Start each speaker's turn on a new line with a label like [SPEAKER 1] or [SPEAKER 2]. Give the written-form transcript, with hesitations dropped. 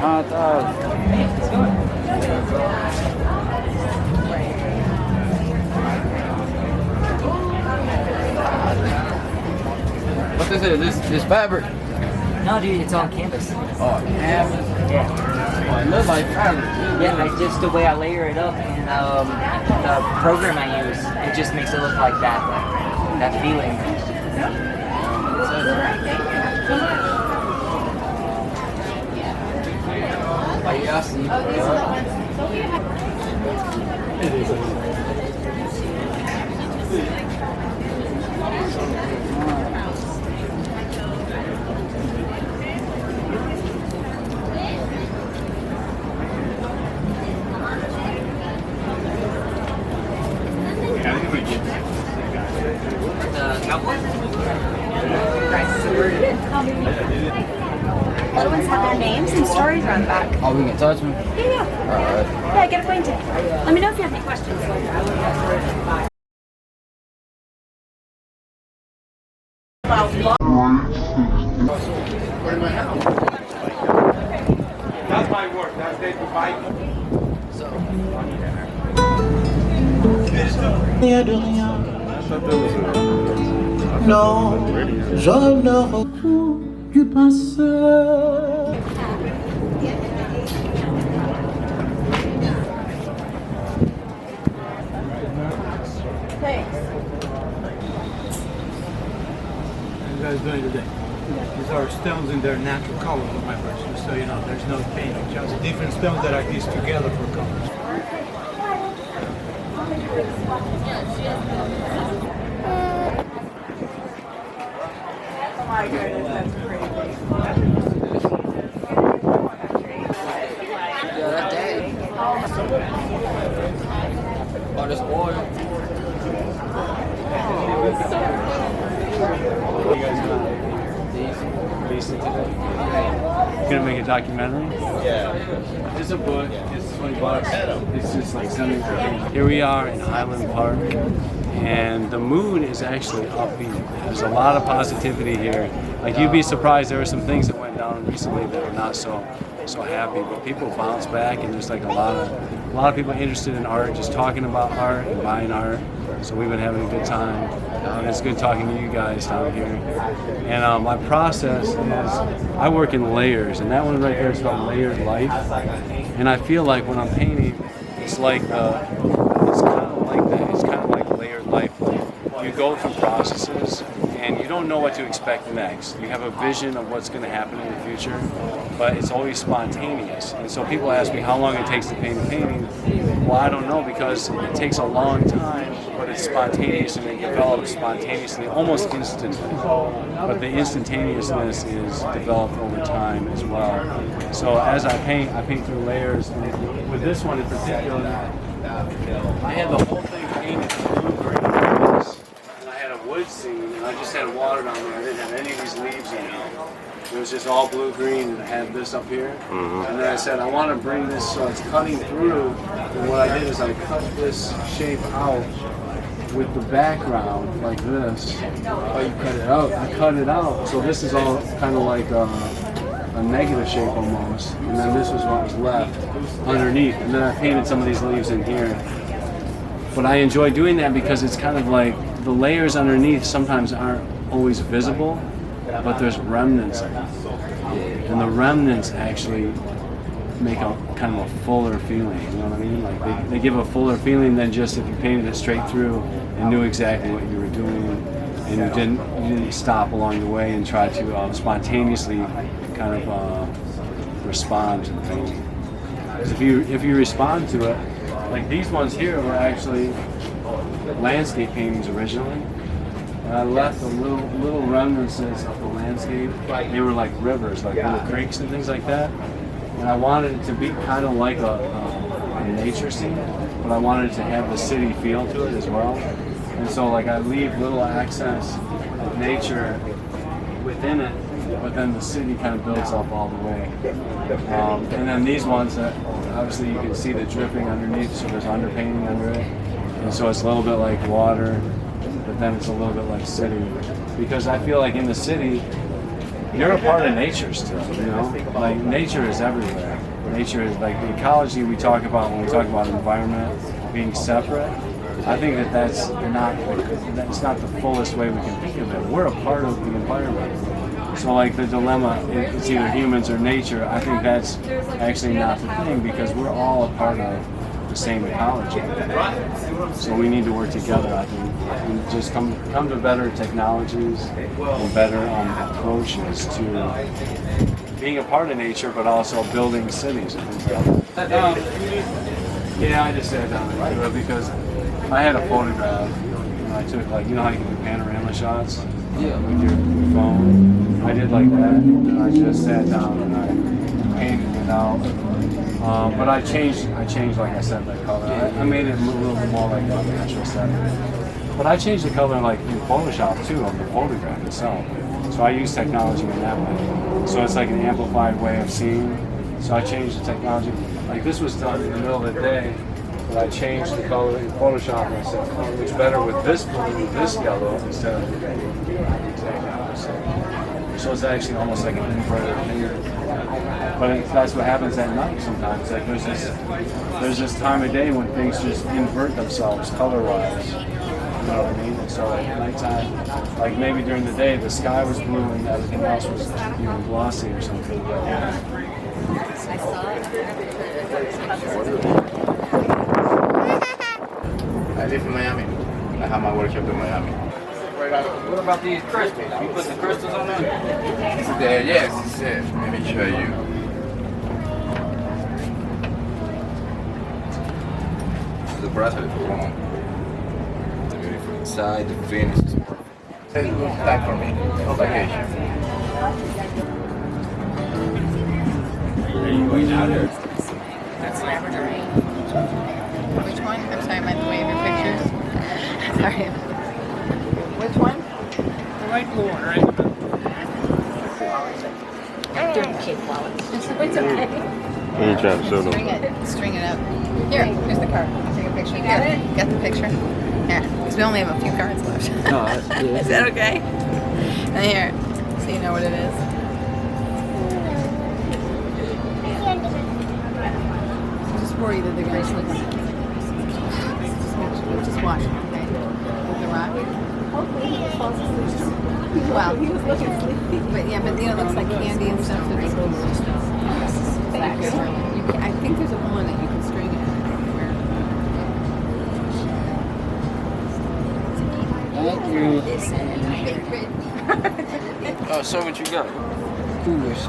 [SPEAKER 1] What is it? This fabric?
[SPEAKER 2] No, dude, it's on canvas.
[SPEAKER 1] Oh, canvas?
[SPEAKER 2] Yeah.
[SPEAKER 1] Oh, it looks like fabric.
[SPEAKER 2] Yeah, it's just the way I layer it up and the program I use, it just makes it look like that feeling.
[SPEAKER 1] Yeah, I see.
[SPEAKER 3] Other ones have their names and stories around the back.
[SPEAKER 1] Oh, we can touch them?
[SPEAKER 3] Yeah.
[SPEAKER 1] Alright.
[SPEAKER 3] Yeah, get acquainted. Let me know if you have any questions.
[SPEAKER 4] That's my work. That's day to bike.
[SPEAKER 5] Non, je ne retourne du passé.
[SPEAKER 4] You guys doing today? These are stones in their natural color on my brush, just so you know. There's no painting, just different stones that are pieced together for colors.
[SPEAKER 3] Oh my goodness, that's crazy.
[SPEAKER 1] Yeah, that's daddy. Oh, this oil.
[SPEAKER 4] You guys gonna make a documentary? Yeah. It's a book. It's $20. It's just like something. Here we are in Highland Park, and the mood is actually upbeat. There's a lot of positivity here. Like, you'd be surprised. There were some things that went down recently that were not so happy, but people bounce back, and there's like a lot of people interested in art, just talking about art and buying art. So we've been having a good time, and it's good talking to you guys down here. And my process is I work in layers, and that one right there is called layered life. And I feel like when I'm painting, it's like it's kind of like that. It's kind of like layered life. You go through processes, and you don't know what to expect next. You have a vision of what's going to happen in the future, but it's always spontaneous. And so people ask me how long it takes to paint a painting. Well, I don't know, because it takes a long time, but it's spontaneous, and it develops spontaneously, almost instantly. But the instantaneousness is developed over time as well. So as I paint through layers. And with this one in particular, I had the whole thing painted blue green. And I had a wood scene, and I just had water down there. I didn't have any of these leaves in it. It was just all blue-green, and I had this up here. And then I said, I want to bring this so it's cutting through. And what I did is I cut this shape out with the background like this. Oh, you cut it out? I cut it out. So this is all kind of like a negative shape almost. And then this was what was left underneath. And then I painted some of these leaves in here. But I enjoy doing that because it's kind of like the layers underneath sometimes aren't always visible, but there's remnants of it. And the remnants actually make a kind of a fuller feeling, you know what I mean? Like they give a fuller feeling than just if you painted it straight through and knew exactly what you were doing, and you didn't stop along the way and try to spontaneously kind of respond to the painting. Because if you respond to it, like these ones here were actually landscape paintings originally. And I left the little remnants of the landscape. They were like rivers, like little creeks and things like that. And I wanted it to be kind of like a nature scene, but I wanted it to have the city feel to it as well. And so like I leave little accents of nature within it, but then the city kind of builds up all the way. And then these ones, obviously you can see the dripping underneath, so there's underpainting under it. And so it's a little bit like water, but then it's a little bit like city. Because I feel like in the city, you're a part of nature still, you know? Like nature is everywhere. nature is like the ecology we talk about when we talk about environment being separate. I think that's not the fullest way we can think of it. We're a part of the environment. So like the dilemma, it's either humans or nature. I think that's actually not the thing because we're all a part of the same ecology. So we need to work together, I think, and just come to better technologies and better approaches to being a part of nature, but also building cities and things like that. Yeah, I just sat down and do it because I had a photograph. I took like, you know how you can do panorama shots?
[SPEAKER 1] Yeah.
[SPEAKER 4] With your phone. I did like that, and I just sat down and I painted it out. But I changed, like I said, the color. I made it a little bit more like a natural setting. But I changed the color like in Photoshop too of the photograph itself. So I use technology in that way. So it's like an amplified way of seeing. So I changed the technology. Like this was done in the middle of the day, but I changed the color in Photoshop and I said, oh, it looks better with this blue, with this yellow instead of the opposite. So it's actually almost like an inverted thing. But that's what happens at night sometimes. Like there's this time of day when things just invert themselves color-wise. You know what I mean? And so at nighttime, like maybe during the day, the sky was blue and everything else was, you know, glossy or something.
[SPEAKER 6] I live in Miami. I have my workshop in Miami.
[SPEAKER 1] What about these crystals? You put the crystals on them?
[SPEAKER 6] Yes, it's there. Let me show you. This is the bracelet for one. It's beautiful inside. The finish is perfect. It's a good time for me. On vacation.
[SPEAKER 3] That's laboratory. Which one? I'm sorry, I meant the way of your pictures. Sorry. Which one?
[SPEAKER 7] The right blue one, right?
[SPEAKER 3] Dirty cake wallet. It's okay.
[SPEAKER 8] What are you trying to show them?
[SPEAKER 3] String it up. Here, here's the card. I'll take a picture. You got it? Got the picture? Here, because we only have a few cards left.
[SPEAKER 1] No,
[SPEAKER 3] Is that okay? And here, so you know what it is. I'm just worried that they're going to slip. Just watch, okay? With the rock. Well, but yeah, but you know, it looks like candy and stuff. So just I think there's a one that you can string it.
[SPEAKER 1] thank you. Oh, so what you got? Foolish.